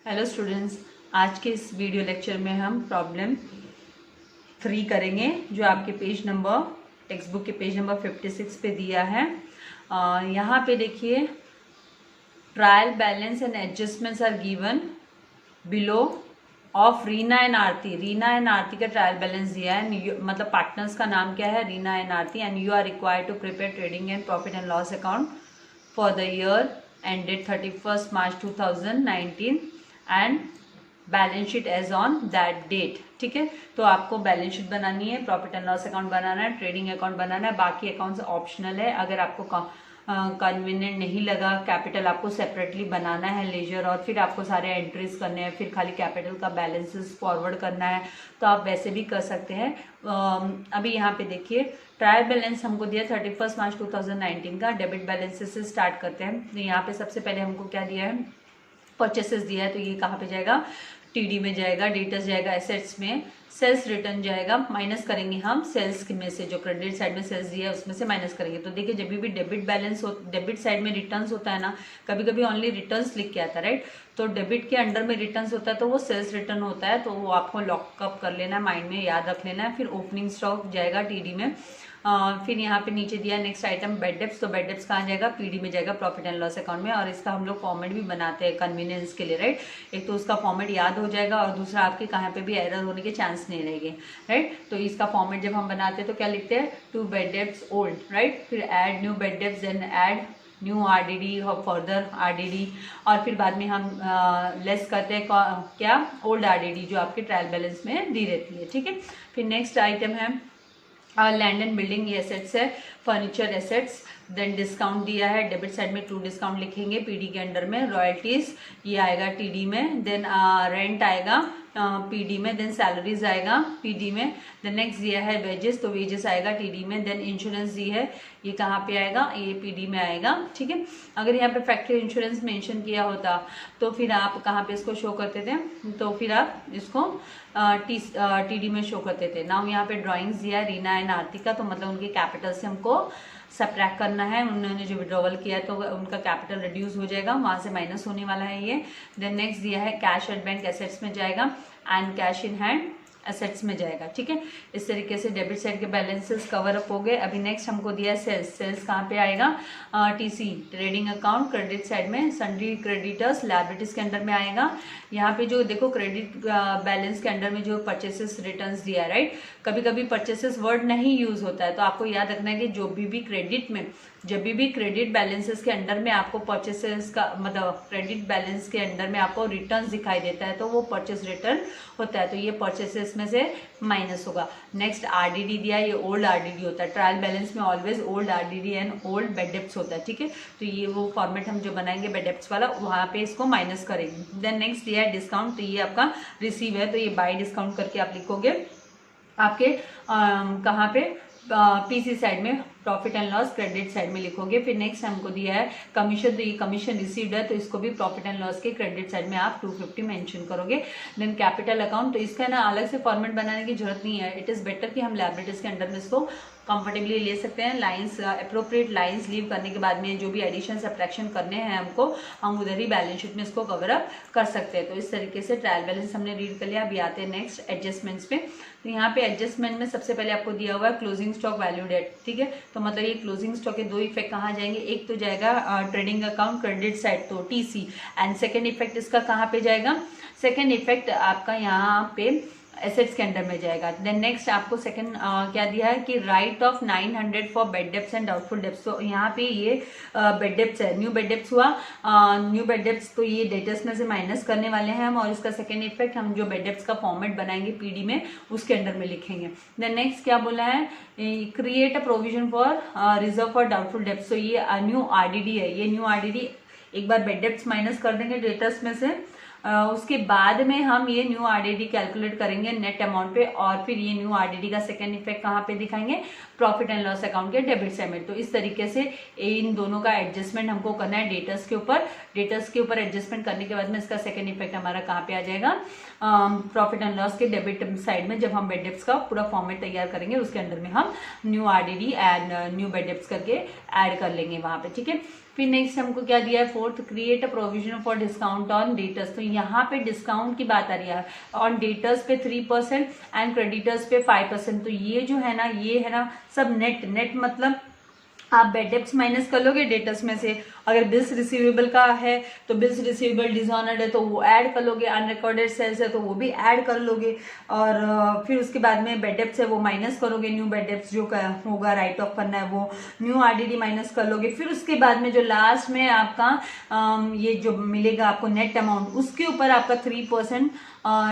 Hello students, आज के इस वीडियो लेक्चर में हम प्रॉब्लम 3 करेंगे जो आपके पेज नंबर टेक्स्ट बुक के पेज नंबर 56 पे दिया है। यहाँ पे देखिए, trial balance and adjustments are given below of Reena and Aarti. Reena and Aarti का ट्रायल बैलेंस दिया है, मतलब पार्टनर्स का नाम क्या है, Reena and Aarti, and you are required to prepare trading and profit and loss account for the year ended 31 March 2019 and balance sheet as on that date. ठीक है, तो आपको बैलेंस शीट बनानी है, प्रॉफिट एंड लॉस अकाउंट बनाना है, trading account बनाना है, बाकी अकाउंट्स ऑप्शनल है। अगर आपको कन्वीनियंट नहीं लगा, कैपिटल आपको सेपरेटली बनाना है लेजर, और फिर आपको सारे एंट्रीज करने हैं, फिर खाली कैपिटल का बैलेंसेस फॉरवर्ड करना है, तो आप वैसे भी कर सकते हैं। अभी यहाँ पे देखिए, ट्रायल बैलेंस हमको दिया 31 मार्च 2019 का। डेबिट बैलेंसेस से स्टार्ट करते हैं। तो यहाँ पे सबसे पहले हमको क्या दिया है, परचेसेस दिया है, तो ये कहाँ पे जाएगा, टीडी में जाएगा, डेटर्स जाएगा, एसेट्स में, सेल्स रिटर्न जाएगा, माइनस करेंगे हम सेल्स में से, जो क्रेडिट साइड में सेल्स दिया है उसमें से माइनस करेंगे। तो देखिए, जब भी डेबिट बैलेंस हो, डेबिट साइड में रिटर्न्स होता है ना, कभी कभी ओनली रिटर्न्स लिख के आता है, राइट। तो डेबिट के अंडर में रिटर्न्स होता है तो वो सेल्स रिटर्न होता है, तो वो आपको लॉकअप कर लेना है, माइंड में याद रख लेना है। फिर ओपनिंग स्टॉक जाएगा टीडी में। फिर यहाँ पे नीचे दिया नेक्स्ट आइटम बेड डेप्स, तो बेड डेप्स कहाँ जाएगा, पीडी में जाएगा, प्रॉफिट एंड लॉस अकाउंट में। और इसका हम लोग फॉर्मेट भी बनाते हैं कन्वीनियंस के लिए, राइट। एक तो उसका फॉर्मेट याद हो जाएगा और दूसरा आपके कहाँ पे भी एरर होने के चांस नहीं रहेंगे, राइट। तो इसका फॉर्मेट जब हम बनाते हैं तो क्या लिखते हैं, 2 बेड डेप्स ओल्ड, राइट। फिर add new bad debts, then add new RDD और फर्दर आरडीडी, और फिर बाद में हम लेस करते हैं क्या, ओल्ड आरडीडी जो आपके ट्रायल बैलेंस में दी रहती है। ठीक है, फिर नेक्स्ट आइटम है लैंड एंड बिल्डिंग, ये एसेट्स है, फर्नीचर एसेट्स। देन डिस्काउंट दिया है, डेबिट साइड में 2 डिस्काउंट लिखेंगे पीडी के अंडर में, रॉयल्टीज ये आएगा टीडी में, देन रेंट आएगा पीडी में, देन सैलरीज आएगा पीडी में, देन नेक्स्ट दिया है वेजेस, तो वेजेस आएगा टीडी में, देन इंश्योरेंस दी है, ये कहाँ पे आएगा, ये पीडी में आएगा। ठीक है, अगर यहाँ पे फैक्ट्री इंश्योरेंस मेंशन किया होता तो फिर आप कहाँ पे इसको शो करते थे, तो फिर आप इसको टीडी में शो करते थे। नाउ यहाँ पे ड्राइंग्स दिया है रीना एंड आरती का, तो मतलब उनके कैपिटल से हमको सब्ट्रैक्ट करना है। उन्होंने जो विड्रॉवल किया है तो उनका कैपिटल रिड्यूस हो जाएगा, वहां से माइनस होने वाला है ये। देन नेक्स्ट दिया है कैश एट बैंक एसेट्स में जाएगा and cash in hand assets में जाएगा। ठीक है, इस तरीके से डेबिट साइड के बैलेंसेस कवर अप हो गए। अभी नेक्स्ट हमको दिया है सेल्स। सेल्स कहाँ पे आएगा, TC trading account, credit side में सन्ड्री क्रेडिटर्स लायबिलिटीज के अंडर में आएगा। यहाँ पे जो देखो क्रेडिट बैलेंस के अंडर में जो परचेसेस रिटर्न्स दिया है, राइट। कभी कभी परचेसेस वर्ड नहीं यूज होता है, तो आपको याद रखना है कि जो भी क्रेडिट में, जब भी क्रेडिट बैलेंसेस के अंडर में आपको परचेसेस का मतलब क्रेडिट बैलेंस के अंडर में आपको रिटर्न्स दिखाई देता है तो वो परचेस रिटर्न होता है, तो ये परचेसेस में से माइनस होगा। नेक्स्ट आरडीडी दिया, ये ओल्ड आरडीडी होता है। ट्रायल बैलेंस में always old RDD and old bad debts होता है। ठीक है, तो ये वो फॉर्मेट हम जो बनाएंगे बेड डेप्स वाला, वहाँ पे इसको माइनस करेंगे। देन नेक्स्ट दिया है डिस्काउंट, तो ये आपका रिसीव है, तो ये बाय डिस्काउंट करके आप लिखोगे आपके कहाँ पे, पीसी साइड में, profit and loss credit side में लिखोगे। फिर नेक्स्ट हमको दिया है कमीशन, तो ये कमीशन रिसीव्ड है, तो इसको भी प्रॉफिट एंड लॉस के क्रेडिट साइड में आप 250 मेंशन करोगे। देन कैपिटल अकाउंट, तो इसका ना अलग से फॉर्मेट बनाने की जरूरत नहीं है। इट इज बेटर कि हम लायबिलिटीज के अंडर में इसको कंफर्टेबली ले सकते हैं। लाइंस अप्रोप्रिएट लाइंस लीव करने के बाद में जो भी एडिशन सब्ट्रैक्शन करने हैं हमको, हम उधर ही बैलेंस शीट में इसको कवर अप कर सकते हैं। तो इस तरीके से ट्रायल बैलेंस हमने रीड कर लिया। अभी आते हैं नेक्स्ट एडजस्टमेंट्स पे। तो यहाँ पे एडजस्टमेंट में सबसे पहले आपको दिया हुआ है क्लोजिंग स्टॉक वैल्यू डेट। ठीक है, तो मतलब ये क्लोजिंग स्टॉक के 2 इफेक्ट कहाँ जाएंगे, एक तो जाएगा ट्रेडिंग अकाउंट क्रेडिट साइड, तो टीसी, एंड सेकेंड इफेक्ट इसका कहाँ पे जाएगा, सेकेंड इफेक्ट आपका यहाँ पे एसेट्स के अंडर में जाएगा। देन नेक्स्ट आपको सेकंड क्या दिया है कि write off 900 for bad debts and doubtful debts. तो यहाँ पे ये बेड डेप्स है, न्यू बेड डेप्स हुआ, न्यू बेड डेप्स, तो ये डेटर्स में से माइनस करने वाले हैं हम, और इसका सेकंड इफेक्ट हम जो बेड डेप्स का फॉर्मेट बनाएंगे पीडी में उसके अंडर में लिखेंगे। देन नेक्स्ट क्या बोला है, create a provision for reserve for doubtful debts. तो ये न्यू आरडीडी है, ये न्यू आरडीडी एक बार बेड डेप्स माइनस कर देंगे डेटर्स में से, उसके बाद में हम ये न्यू आरडीडी कैलकुलेट करेंगे नेट अमाउंट पे, और फिर ये न्यू आरडीडी का सेकंड इफेक्ट कहाँ पे दिखाएंगे, प्रॉफिट एंड लॉस अकाउंट के डेबिट साइड में। तो इस तरीके से इन दोनों का एडजस्टमेंट हमको करना है डेटर्स के ऊपर। डेटर्स के ऊपर एडजस्टमेंट करने के बाद में इसका सेकंड इफेक्ट हमारा कहाँ पे आ जाएगा, प्रॉफिट एंड लॉस के डेबिट साइड में। जब हम बेड डेप्स का पूरा फॉर्मेट तैयार करेंगे उसके अंदर में हम new RDD and new bad debts करके ऐड कर लेंगे वहां पे। ठीक है, फिर नेक्स्ट हमको क्या दिया है, fourth, create a provision for discount on debtors. तो यहाँ पे डिस्काउंट की बात आ रही है, ऑन डेटर्स पे 3% एंड क्रेडिटर्स पे 5%। तो ये जो है ना, ये है ना सब नेट मतलब आप बैड डेब्ट्स माइनस कर लोगे डेटर्स में से। अगर बिल्स रिसीवेबल का है तो बिल्स रिसीवेबल डिसऑनर्ड है तो वो ऐड कर लोगे, अनरिकॉर्डेड सेल्स है तो वो भी ऐड कर लोगे, और फिर उसके बाद में बैड डेब्ट्स है वो माइनस करोगे, न्यू बैड डेब्ट्स जो होगा राइट ऑफ करना है वो न्यू आरडीडी माइनस कर लोगे। फिर उसके बाद में जो लास्ट में आपका ये जो मिलेगा आपको नेट अमाउंट, उसके ऊपर आपका 3%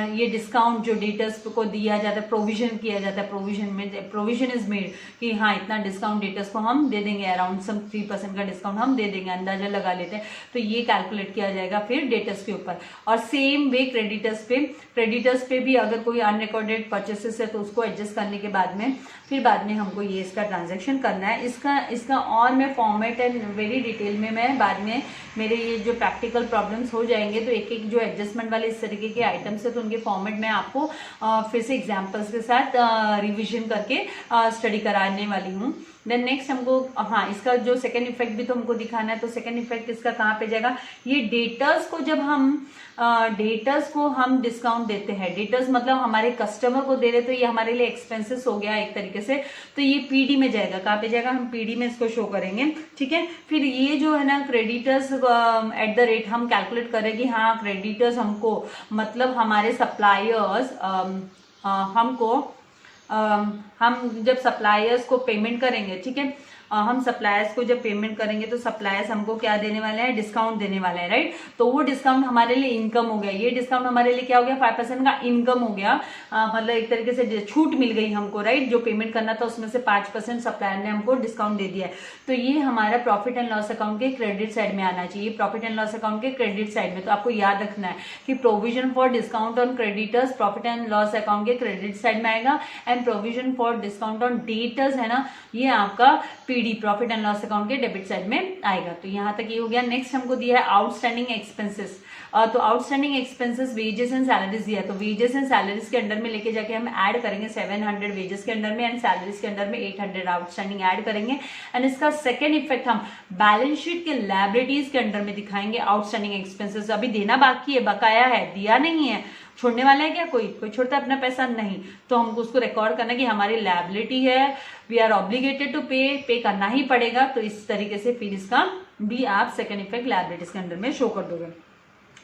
ये डिस्काउंट जो डेटर्स को दिया जाता है, प्रोविजन किया जाता है, प्रोविजन इज मेड कि हाँ इतना डिस्काउंट डेटर्स को हम दे देंगे, अराउंड सम 3% का डिस्काउंट हम दे देंगे, अंदाजा लगा लेते हैं। तो ये कैलकुलेट किया जाएगा फिर डेटर्स के ऊपर। और सेम वे क्रेडिटर्स पे भी अगर कोई अनरिकॉर्डेड परचेसेस है तो उसको एडजस्ट करने के बाद में फिर बाद में हमको ये इसका ट्रांजेक्शन करना है। इसका और मैं फॉर्मेट एंड वेरी डिटेल में मैं बाद में मेरे ये जो प्रैक्टिकल प्रॉब्लम्स हो जाएंगे तो एक एक जो एडजस्टमेंट वाले इस तरीके के आइटम्स है तो उनके फॉर्मेट में आपको फिर से एग्जाम्पल्स के साथ रिविजन करके स्टडी कराने वाली हूँ। देन नेक्स्ट हमको हाँ इसका जो सेकेंड इफेक्ट भी तो हमको दिखाना है। तो सेकेंड इफेक्ट इसका कहाँ पे जाएगा, ये डेटर्स को जब हम डेटर्स को हम डिस्काउंट देते हैं, डेटर्स मतलब हमारे कस्टमर को दे रहे तो ये हमारे लिए एक्सपेंसेस हो गया एक तरीके से, तो ये पीडी में जाएगा। कहाँ पे जाएगा, हम पीडी में इसको शो करेंगे, ठीक है। फिर ये जो है ना क्रेडिटर्स एट द रेट हम कैलकुलेट करेंगे, हाँ क्रेडिटर्स हमको मतलब हमारे सप्लायर्स हमको हम जब सप्लायर्स को पेमेंट करेंगे, ठीक है, हम सप्लायर्स को जब पेमेंट करेंगे तो सप्लायर्स हमको क्या देने वाले हैं, डिस्काउंट देने वाले हैं, राइट। तो वो डिस्काउंट हमारे लिए इनकम हो गया, ये डिस्काउंट हमारे लिए क्या हो गया, 5% का इनकम हो गया, मतलब एक तरीके से छूट मिल गई हमको, राइट। जो पेमेंट करना था उसमें से 5% सप्लायर ने हमको डिस्काउंट दे दिया है। तो ये हमारा प्रॉफिट एंड लॉस अकाउंट के क्रेडिट साइड में आना चाहिए, प्रॉफिट एंड लॉस अकाउंट के क्रेडिट साइड में। तो आपको याद रखना है कि provision for discount on creditors profit and loss account के क्रेडिट साइड में आएगा, and provision for discount on debtors है ना, ये आपका PD profit and loss account के डेबिट साइड में आएगा। तो यहाँ तक ये हो गया। नेक्स्ट हमको दिया है आउटस्टैंडिंग एक्सपेंसेस। तो outstanding expenses wages and salaries दिया है, तो वेजेस एंड सैलरीज के अंडर में लेके जाके हम ऐड करेंगे 700 वेजेस के अंडर में एंड सैलरीज के अंडर में 800 आउटस्टैंडिंग ऐड करेंगे। एंड इसका सेकेंड इफेक्ट हम बैलेंस शीट के लायबिलिटीज के अंडर में दिखाएंगे आउटस्टैंडिंग एक्सपेंसेस। अभी देना बाकी है, बकाया है, दिया नहीं है, छोड़ने वाला है क्या, कोई छोड़ता है अपना पैसा, नहीं। तो हमको उसको रिकॉर्ड करना कि हमारी लायबिलिटी है, वी आर ऑब्लिगेटेड टू पे करना ही पड़ेगा। तो इस तरीके से फिर इसका भी आप सेकेंड इफेक्ट लायबिलिटीज के अंडर में शो कर दोगे।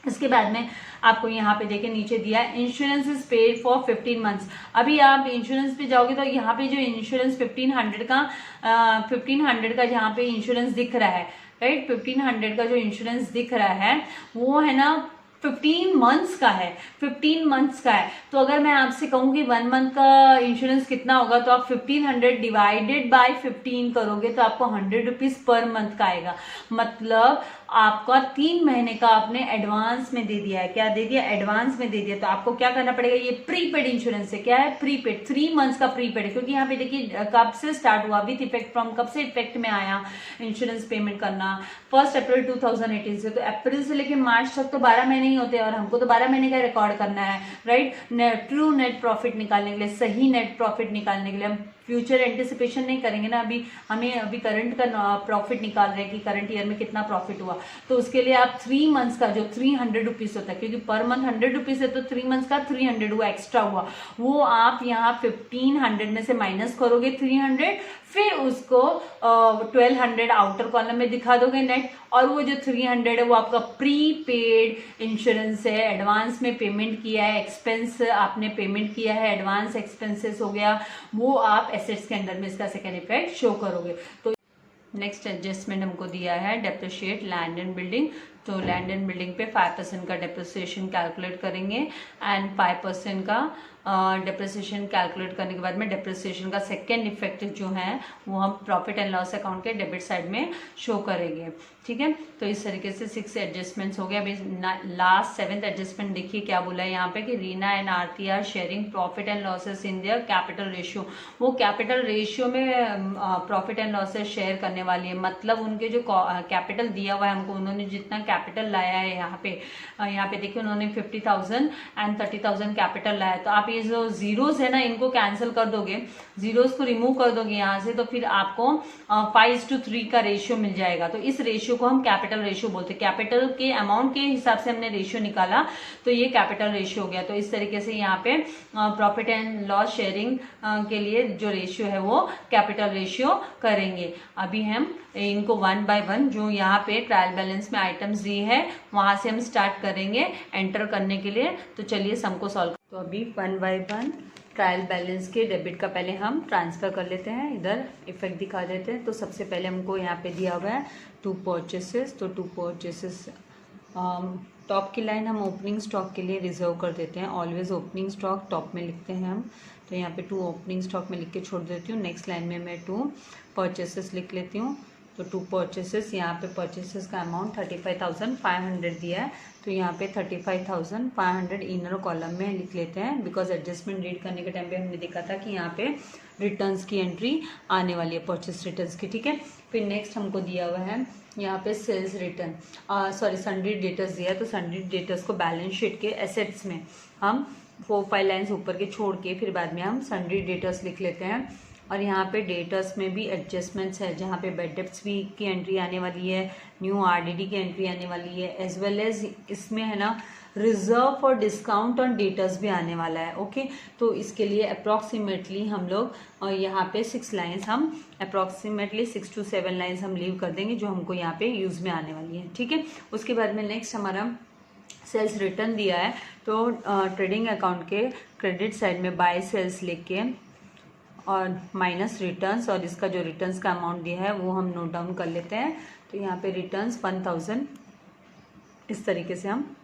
इसके बाद में आपको यहाँ पे देखिए नीचे दिया है insurance is paid for 15 months. अभी आप इंश्योरेंस पे जाओगे तो यहाँ पे जो इंश्योरेंस 1500 का जहाँ पे इंश्योरेंस दिख रहा है, राइट, 1500 का जो इंश्योरेंस दिख रहा है वो है ना 15 मंथ्स का है, 15 मंथ्स का है। तो अगर मैं आपसे कहूँ कि 1 मंथ का इंश्योरेंस कितना होगा, तो आप 1500 डिवाइडेड बाय 15 करोगे तो आपको 100 रुपीज पर मंथ का आएगा। मतलब आपका 3 महीने का आपने एडवांस में दे दिया है, क्या दे दिया, एडवांस में दे दिया। तो आपको क्या करना पड़ेगा, ये प्रीपेड इंश्योरेंस है, क्या है, प्रीपेड, 3 मंथ्स का प्रीपेड है। क्योंकि यहाँ पे देखिए कब से स्टार्ट हुआ, विथ इफेक्ट फ्रॉम, कब से इफेक्ट में आया इंश्योरेंस पेमेंट करना, 1 अप्रैल 2018 से। तो अप्रैल से लेके मार्च तक तो 12 महीने ही होते हैं और हमको तो 12 महीने का रिकॉर्ड करना है, राइट। ट्रू नेट प्रॉफिट निकालने के लिए, सही नेट प्रॉफिट निकालने के लिए हम फ्यूचर एंटिसिपेशन नहीं करेंगे ना, अभी करंट का प्रॉफिट निकाल रहे हैं कि करंट ईयर में कितना प्रॉफिट हुआ। तो उसके लिए आप 3 मंथ्स का जो 300 रुपीज होता है, क्योंकि पर मंथ 100 रुपीज है तो 3 मंथ्स का 300 हुआ, एक्स्ट्रा हुआ, वो आप यहाँ 1500 में से माइनस करोगे 300, फिर उसको 1200 आउटर कॉलम में दिखा दोगे नेट, और वो जो 300 है वो आपका प्रीपेड इंश्योरेंस है, एडवांस में पेमेंट किया है, एक्सपेंस आपने पेमेंट किया है, एडवांस एक्सपेंसेस हो गया, वो आप एसेट्स के अंदर में इसका सेकेंड इफेक्ट शो करोगे। तो नेक्स्ट एडजस्टमेंट हमको दिया है डेप्रिशिएट लैंड एंड बिल्डिंग। तो लैंड एंड बिल्डिंग पे 5% का डेप्रिसिएशन कैलकुलेट करेंगे एंड 5% का डेप्रिसिएशन कैलकुलेट करने के बाद में डेप्रिसिएशन का सेकेंड इफेक्ट जो है वो हम प्रॉफिट एंड लॉस अकाउंट के डेबिट साइड में शो करेंगे, ठीक है। तो इस तरीके से 6 एडजस्टमेंट्स हो गए। अभी लास्ट 7th एडजस्टमेंट देखिए क्या बोला है यहाँ पे कि Reena and Aarti are sharing profit and losses in their capital ratio. वो कैपिटल रेशियो में प्रॉफिट एंड लॉसेस शेयर करने वाली है, मतलब उनके जो कैपिटल दिया हुआ है हमको, उन्होंने जितना कैपिटल लाया है यहाँ पे देखिए उन्होंने 50,000 एंड 30,000 कैपिटल लाया है। तो आप ये जो जीरोस है ना इनको कैंसिल कर दोगे, जीरोस को रिमूव कर दोगे यहाँ से, तो फिर आपको 5:3 का रेशियो मिल जाएगा। तो इस रेशियो को हम कैपिटल रेशियो बोलते हैं। कैपिटल के अमाउंट के हिसाब से हमने रेशियो निकाला तो ये कैपिटल रेशियो हो गया। तो इस तरीके से यहाँ पे प्रॉफिट एंड लॉस शेयरिंग के लिए जो रेशियो है वो कैपिटल रेशियो करेंगे। अभी हम इनको 1 by 1 जो यहाँ पे ट्रायल बैलेंस में आइटम्स दी है वहां से हम स्टार्ट करेंगे एंटर करने के लिए। तो चलिए सम को सॉल्व। तो अभी 1 by 1 ट्रायल बैलेंस के डेबिट का पहले हम ट्रांसफर कर लेते हैं, इधर इफेक्ट दिखा देते हैं। तो सबसे पहले हमको यहाँ पे दिया हुआ है 2 परचेसेस। तो 2 परचेसेस टॉप की लाइन हम ओपनिंग स्टॉक के लिए रिजर्व कर देते हैं। ऑलवेज ओपनिंग स्टॉक टॉप में लिखते हैं हम। तो यहाँ पे 2 ओपनिंग स्टॉक में लिख के छोड़ देती हूँ। नेक्स्ट लाइन में मैं 2 परचेसेस लिख लेती हूँ। तो 2 परचेसेस, यहाँ पे परचेसेस का अमाउंट 35,500 दिया है। तो यहाँ पे 35,500 इनर कॉलम में लिख लेते हैं, बिकॉज एडजस्टमेंट रीड करने के टाइम पे हमने देखा था कि यहाँ पे रिटर्न्स की एंट्री आने वाली है, परचेस रिटर्न्स की, ठीक है। फिर नेक्स्ट हमको दिया हुआ है यहाँ पे सेल्स रिटर्न, सन्ड्री डेटर्स दिया है। तो सन्ड्री डेटर्स को बैलेंस शीट के एसेट्स में हम 4-5 लाइन्स ऊपर के छोड़ के फिर बाद में हम सन्ड्री डेटर्स लिख लेते हैं। और यहाँ पे डेटर्स में भी एडजस्टमेंट्स है, जहाँ पे बेड डेब्ट्स भी की एंट्री आने वाली है, न्यू आरडीडी की एंट्री आने वाली है, एज वेल एज इसमें है ना reserve for discount on debtors भी आने वाला है। ओके, तो इसके लिए अप्रॉक्सीमेटली हम लोग यहाँ पे 6 लाइन्स हम अप्रॉक्सीमेटली 6 to 7 लाइन्स हम लीव कर देंगे जो हमको यहाँ पे यूज में आने वाली है, ठीक है। उसके बाद में नेक्स्ट हमारा सेल्स रिटर्न दिया है। तो ट्रेडिंग अकाउंट के क्रेडिट साइड में बाय सेल्स लेके और माइनस रिटर्न्स, और इसका जो रिटर्न्स का अमाउंट दिया है वो हम नोट डाउन कर लेते हैं। तो यहाँ पे रिटर्न्स 1000 इस तरीके से हम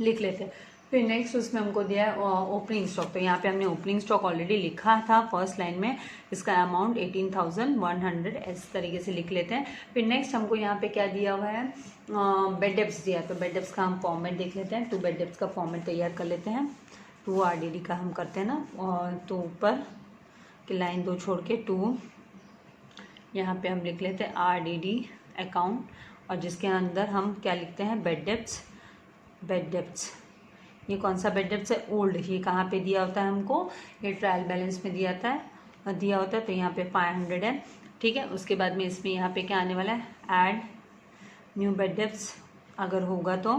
लिख लेते हैं। फिर नेक्स्ट उसमें हमको दिया है ओपनिंग स्टॉक। तो यहाँ पे हमने ओपनिंग स्टॉक ऑलरेडी लिखा था फर्स्ट लाइन में, इसका अमाउंट 18,100 इस तरीके से लिख लेते हैं। फिर नेक्स्ट हमको यहाँ पे क्या दिया हुआ है, बेड डेब्ट्स दिया। तो बेड डेब्ट्स का हम फॉर्मेट देख लेते हैं। 2 बेड डेब्ट्स का फॉर्मेट तैयार कर लेते हैं। 2 आरडीडी का हम करते हैं ना, और तो ऊपर की लाइन 2 छोड़ के 2 यहाँ पे हम लिख लेते हैं आरडीडी अकाउंट, और जिसके अंदर हम क्या लिखते हैं, बेड डेब्ट्स। बेड डेब्ट्स ये कौन सा बेड डेब्ट्स है, ओल्ड। ये कहाँ पे दिया होता है हमको, ये ट्रायल बैलेंस में दिया होता है। तो यहाँ पे 500 है, ठीक है। उसके बाद में इसमें यहाँ पे क्या आने वाला है, ऐड न्यू बेड डेब्ट्स अगर होगा तो,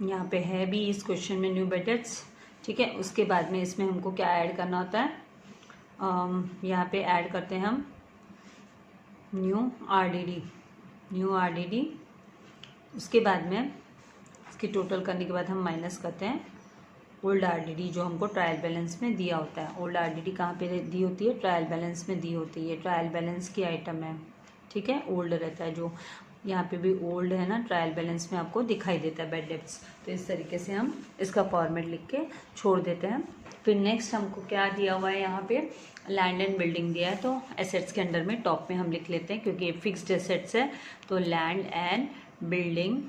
यहाँ पे है भी इस क्वेश्चन में न्यू बेड डेब्ट्स, ठीक है। उसके बाद में इसमें हमको क्या ऐड करना होता है, यहाँ पे ऐड करते हैं हम न्यू आरडीडी। उसके बाद में इसकी टोटल करने के बाद हम माइनस करते हैं ओल्ड आरडीडी जो हमको ट्रायल बैलेंस में दिया होता है। ओल्ड आरडीडी कहाँ पे दी होती है, ट्रायल बैलेंस में दी होती है। ट्रायल बैलेंस की आइटम है, ठीक है, ओल्ड रहता है, जो यहाँ पे भी ओल्ड है ना, ट्रायल बैलेंस में आपको दिखाई देता है बेड डेब्ट्स। तो इस तरीके से हम इसका फॉर्मेट लिख के छोड़ देते हैं। फिर नेक्स्ट हमको क्या दिया हुआ है, यहाँ पे लैंड एंड बिल्डिंग दिया है। तो एसेट्स के अंडर में टॉप में हम लिख लेते हैं, क्योंकि ये फिक्स्ड एसेट्स है। तो लैंड एंड बिल्डिंग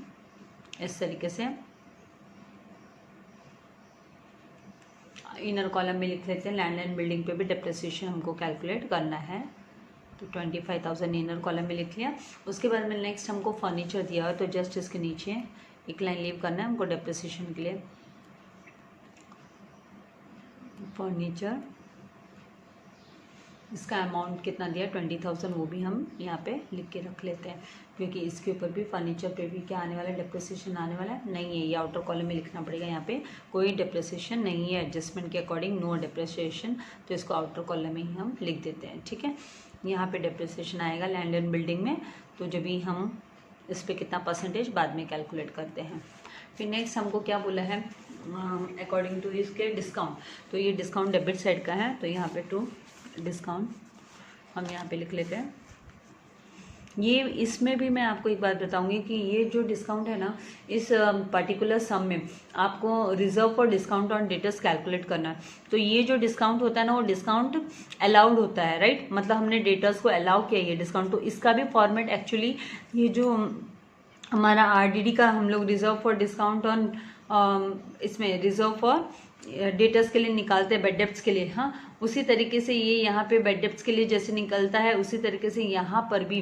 इस तरीके से इनर कॉलम में लिख लेते हैं। लैंड एंड बिल्डिंग पे भी डेप्रिसिएशन हमको कैलकुलेट करना है। तो 25,000 इनर कॉलम में लिख लिया। उसके बाद में नेक्स्ट हमको फर्नीचर दिया है। तो जस्ट इसके नीचे एक लाइन लीव करना है हमको डेप्रिसिएशन के लिए। फर्नीचर इसका अमाउंट कितना दिया, 20,000, वो भी हम यहाँ पे लिख के रख लेते हैं, क्योंकि इसके ऊपर भी फर्नीचर पे भी क्या आने वाला है, डेप्रिसिएशन आने वाला है। नहीं है, ये आउटर कॉलम में लिखना पड़ेगा। यहाँ पे कोई डेप्रिसिएशन नहीं है, एडजस्टमेंट के अकॉर्डिंग नो डेप्रिसिएशन। तो इसको आउटर कॉलम में ही हम लिख देते हैं, ठीक है। यहाँ पे डेप्रिसिएशन आएगा लैंड एंड बिल्डिंग में, तो जब भी हम इस पर कितना परसेंटेज बाद में कैलकुलेट करते हैं। फिर नेक्स्ट हमको क्या बोला है, अकॉर्डिंग टू इसके डिस्काउंट। तो ये डिस्काउंट डेबिट साइड का है। तो यहाँ पे टू डिस्काउंट हम यहाँ पे लिख लेते हैं। ये इसमें भी मैं आपको एक बात बताऊंगी कि ये जो डिस्काउंट है ना, इस पर्टिकुलर सम में आपको reserve for discount on debtors calculate करना है। तो ये जो डिस्काउंट होता है ना, वो डिस्काउंट अलाउड होता है, राइट। मतलब हमने डेटर्स को अलाउ किया ये डिस्काउंट। तो इसका भी फॉर्मेट एक्चुअली ये जो हमारा आरडीडी का हम लोग रिजर्व फॉर डिस्काउंट ऑन इसमें रिजर्व फॉर डेटर्स के लिए निकालते हैं बेड डेब्ट्स के लिए, हाँ, उसी तरीके से ये यहाँ पे बेड डेब्ट्स के लिए जैसे निकलता है, उसी तरीके से यहाँ पर भी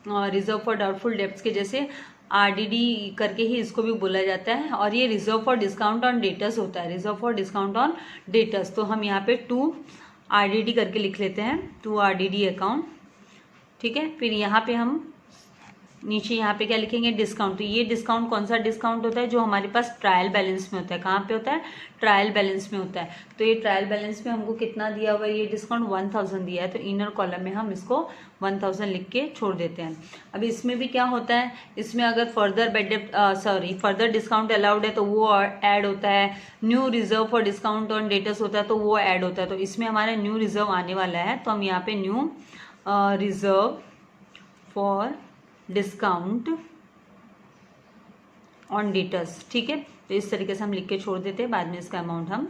रिजर्व फॉर डाउटफुल डेब्ट्स के जैसे RDD करके ही इसको भी बोला जाता है। और ये reserve for discount on debtors होता है, reserve for discount on debtors. तो हम यहाँ पे 2 RDD करके लिख लेते हैं, 2 RDD अकाउंट, ठीक है। फिर यहाँ पे हम नीचे यहाँ पे क्या लिखेंगे, डिस्काउंट। तो ये डिस्काउंट कौन सा डिस्काउंट होता है, जो हमारे पास ट्रायल बैलेंस में होता है। कहाँ पे होता है, ट्रायल बैलेंस में होता है। तो ये ट्रायल बैलेंस में हमको कितना दिया हुआ है, ये डिस्काउंट 1000 दिया है, तो इनर कॉलम में हम इसको 1000 लिख के छोड़ देते हैं। अब इसमें भी क्या होता है, इसमें अगर फर्दर डिस्काउंट अलाउड है तो वो ऐड होता है, new reserve for discount on debtors होता है तो वो ऐड होता है। तो इसमें हमारा न्यू रिजर्व आने वाला है, तो हम यहाँ पे new reserve for discount on debtors, ठीक है। तो इस तरीके से हम लिख के छोड़ देते हैं, बाद में इसका अमाउंट हम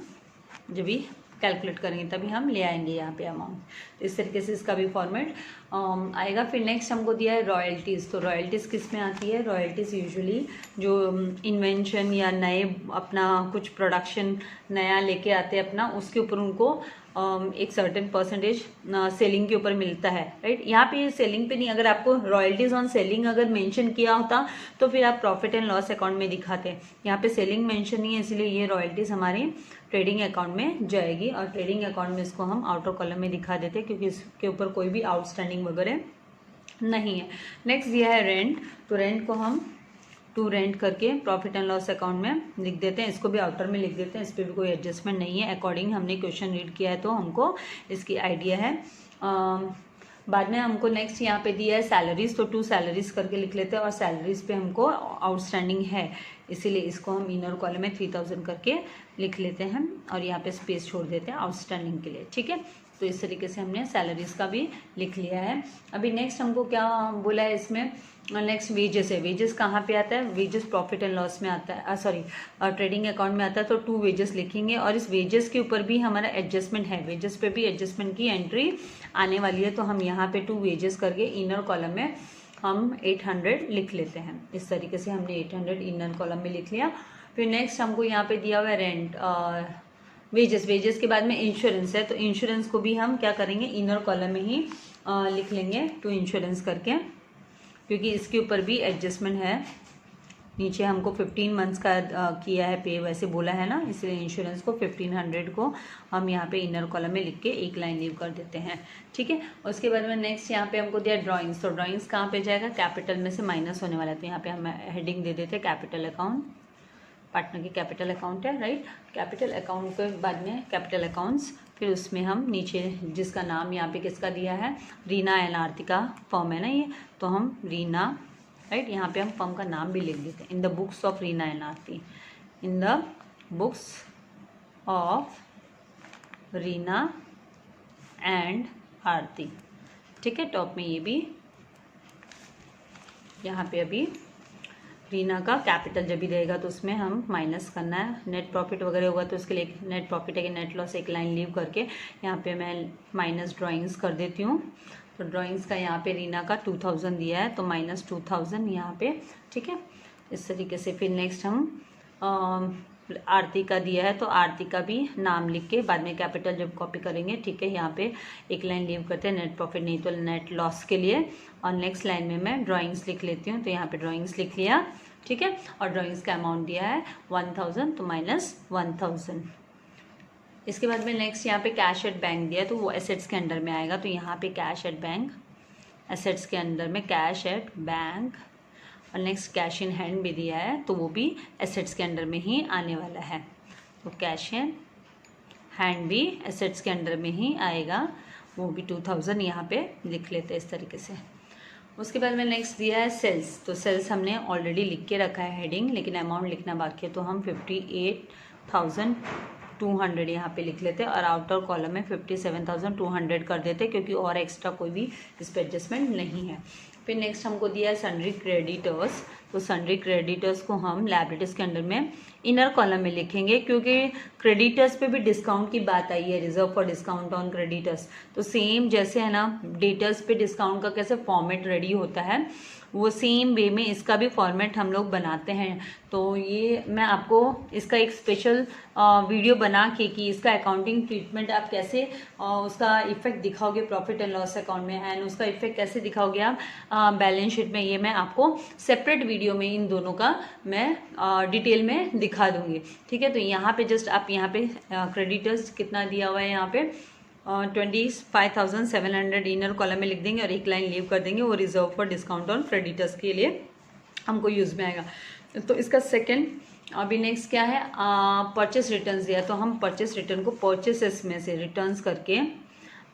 जब भी कैलकुलेट करेंगे तभी हम ले आएंगे यहाँ पे अमाउंट। तो इस तरीके से इसका भी फॉर्मेट आएगा। फिर नेक्स्ट हमको दिया है रॉयल्टीज़। तो रॉयल्टीज़ किस में आती है, रॉयल्टीज़ यूजुअली जो इन्वेंशन या नए अपना कुछ प्रोडक्शन नया लेके आते हैं अपना, उसके ऊपर उनको एक सर्टेन परसेंटेज सेलिंग के ऊपर मिलता है, राइट। यहाँ पे सेलिंग पे नहीं, अगर आपको रॉयल्टीज ऑन सेलिंग अगर मेंशन किया होता तो फिर आप प्रॉफिट एंड लॉस अकाउंट में दिखाते। यहाँ पे सेलिंग मेंशन नहीं है, इसलिए ये रॉयल्टीज हमारी ट्रेडिंग अकाउंट में जाएगी, और ट्रेडिंग अकाउंट में इसको हम आउटर कॉलम में दिखा देते हैं क्योंकि इसके ऊपर कोई भी आउटस्टैंडिंग वगैरह नहीं है। नेक्स्ट दिया है रेंट। तो रेंट को हम टू रेंट करके प्रॉफिट एंड लॉस अकाउंट में लिख देते हैं, इसको भी आउटर में लिख देते हैं, इस पर भी कोई एडजस्टमेंट नहीं है। अकॉर्डिंग हमने क्वेश्चन रीड किया है तो हमको इसकी आइडिया है। बाद में हमको नेक्स्ट यहाँ पे दिया है सैलरीज, तो 2 सैलरीज करके लिख लेते हैं, और सैलरीज पे हमको आउटस्टैंडिंग है, इसीलिए इसको हम इनर कॉलम में 3000 करके लिख लेते हैं, और यहाँ पे स्पेस छोड़ देते हैं आउटस्टैंडिंग के लिए, ठीक है। तो इस तरीके से हमने सैलरीज का भी लिख लिया है। अभी नेक्स्ट हमको क्या बोला है इसमें, नेक्स्ट वेजेस है। वेजेस कहाँ पे आता है, वेजेस प्रॉफिट एंड लॉस में आता है, ट्रेडिंग अकाउंट में आता है। तो 2 वेजेस लिखेंगे, और इस वेजेस के ऊपर भी हमारा एडजस्टमेंट है, वेजेस पे भी एडजस्टमेंट की एंट्री आने वाली है। तो हम यहाँ पे 2 वेजेस करके इनर कॉलम में हम 800 लिख लेते हैं। इस तरीके से हमने 800 इनर कॉलम में लिख लिया। फिर नेक्स्ट हमको यहाँ पे दिया हुआ है रेंट, वेजेस के बाद में इंश्योरेंस है, तो इंश्योरेंस को भी हम क्या करेंगे, इनर कॉलम में ही लिख लेंगे 2 इंश्योरेंस करके, क्योंकि इसके ऊपर भी एडजस्टमेंट है। नीचे हमको 15 मंथ्स का किया है पे, वैसे बोला है ना, इसलिए इंश्योरेंस को 1500 को हम यहाँ पे इनर कॉलम में लिख के एक लाइन लीव कर देते हैं, ठीक है। उसके बाद में नेक्स्ट यहाँ पे हमको दिया ड्राइंग्स। तो ड्राइंग्स कहाँ पे जाएगा, कैपिटल में से माइनस होने वाला है, तो यहाँ पे हम हेडिंग दे देते हैं कैपिटल अकाउंट, पार्टनर की कैपिटल अकाउंट है, राइट। कैपिटल अकाउंट के बाद में कैपिटल अकाउंट्स, फिर उसमें हम नीचे जिसका नाम यहाँ पे किसका दिया है, रीना एंड आरती का फर्म है ना ये, तो हम रीना, राइट, यहाँ पे हम फर्म का नाम भी लिख देते हैं, in the books of Reena and Aarti, in the books of Reena and Aarti, ठीक है। टॉप में ये भी यहाँ पे अभी रीना का कैपिटल जब भी रहेगा तो उसमें हम माइनस करना है, नेट प्रॉफिट वगैरह होगा तो उसके लिए नेट प्रॉफिट है कि नेट लॉस एक लाइन लीव करके यहाँ पे मैं माइनस ड्राइंग्स कर देती हूँ। तो ड्राइंग्स का यहाँ पे रीना का 2000 दिया है, तो माइनस 2000 यहाँ पे, ठीक है। इस तरीके से फिर नेक्स्ट हम आरती का दिया है, तो आरती का भी नाम लिख के बाद में कैपिटल जब कॉपी करेंगे, ठीक है, यहाँ पे एक लाइन लीव करते हैं, नेट प्रॉफिट नहीं तो नेट लॉस के लिए, और नेक्स्ट लाइन में मैं ड्राइंग्स लिख लेती हूँ, तो यहाँ पे ड्राइंग्स लिख लिया, ठीक है। और ड्राइंग्स का अमाउंट दिया है 1000, तो माइनस 1000। इसके बाद में नेक्स्ट यहाँ पे कैश एट बैंक दिया है, तो वो एसेट्स के अंडर में आएगा, तो यहाँ पे कैश एट बैंक, एसेट्स के अंदर में कैश एट बैंक, और नेक्स्ट कैश इन हैंड भी दिया है, तो वो भी एसेट्स के अंडर में ही आने वाला है। तो कैश इन हैंड भी एसेट्स के अंडर में ही आएगा, वो भी 2000 यहाँ पे लिख लेते हैं इस तरीके से। उसके बाद में नेक्स्ट दिया है सेल्स। तो सेल्स हमने ऑलरेडी लिख के रखा है हेडिंग, लेकिन अमाउंट लिखना बाकी है, तो हम 58,200 यहाँ पे लिख लेते हैं, और आउटर कॉलम में 57,200 कर देते हैं, क्योंकि और एक्स्ट्रा कोई भी इस पर एडजस्टमेंट नहीं है। फिर नेक्स्ट हमको दिया है सन्ड्री क्रेडिटर्स। तो सन्ड्री क्रेडिटर्स को हम लायबिलिटीज के अंडर में इनर कॉलम में लिखेंगे, क्योंकि क्रेडिटर्स पे भी डिस्काउंट की बात आई है, reserve for discount on creditors. तो सेम जैसे है ना डेटर्स पे डिस्काउंट का कैसे फॉर्मेट रेडी होता है, वो सेम वे में इसका भी फॉर्मेट हम लोग बनाते हैं। तो ये मैं आपको इसका एक स्पेशल वीडियो बना के कि इसका अकाउंटिंग ट्रीटमेंट आप कैसे उसका इफेक्ट दिखाओगे प्रॉफिट एंड लॉस अकाउंट में, एंड उसका इफेक्ट कैसे दिखाओगे आप बैलेंस शीट में, ये मैं आपको सेपरेट वीडियो वीडियो में इन दोनों का मैं डिटेल में दिखा दूंगी, ठीक है। तो यहाँ पे जस्ट आप यहाँ पे क्रेडिटर्स कितना दिया हुआ है, यहाँ पे 25,700 इनर कॉलम में लिख देंगे और एक लाइन लीव कर देंगे, वो reserve for discount on creditors के लिए हमको यूज़ में आएगा। तो इसका सेकेंड अभी नेक्स्ट क्या है, परचेस रिटर्न्स दिया, तो हम परचेस रिटर्न को परचेसेस में से रिटर्न्स करके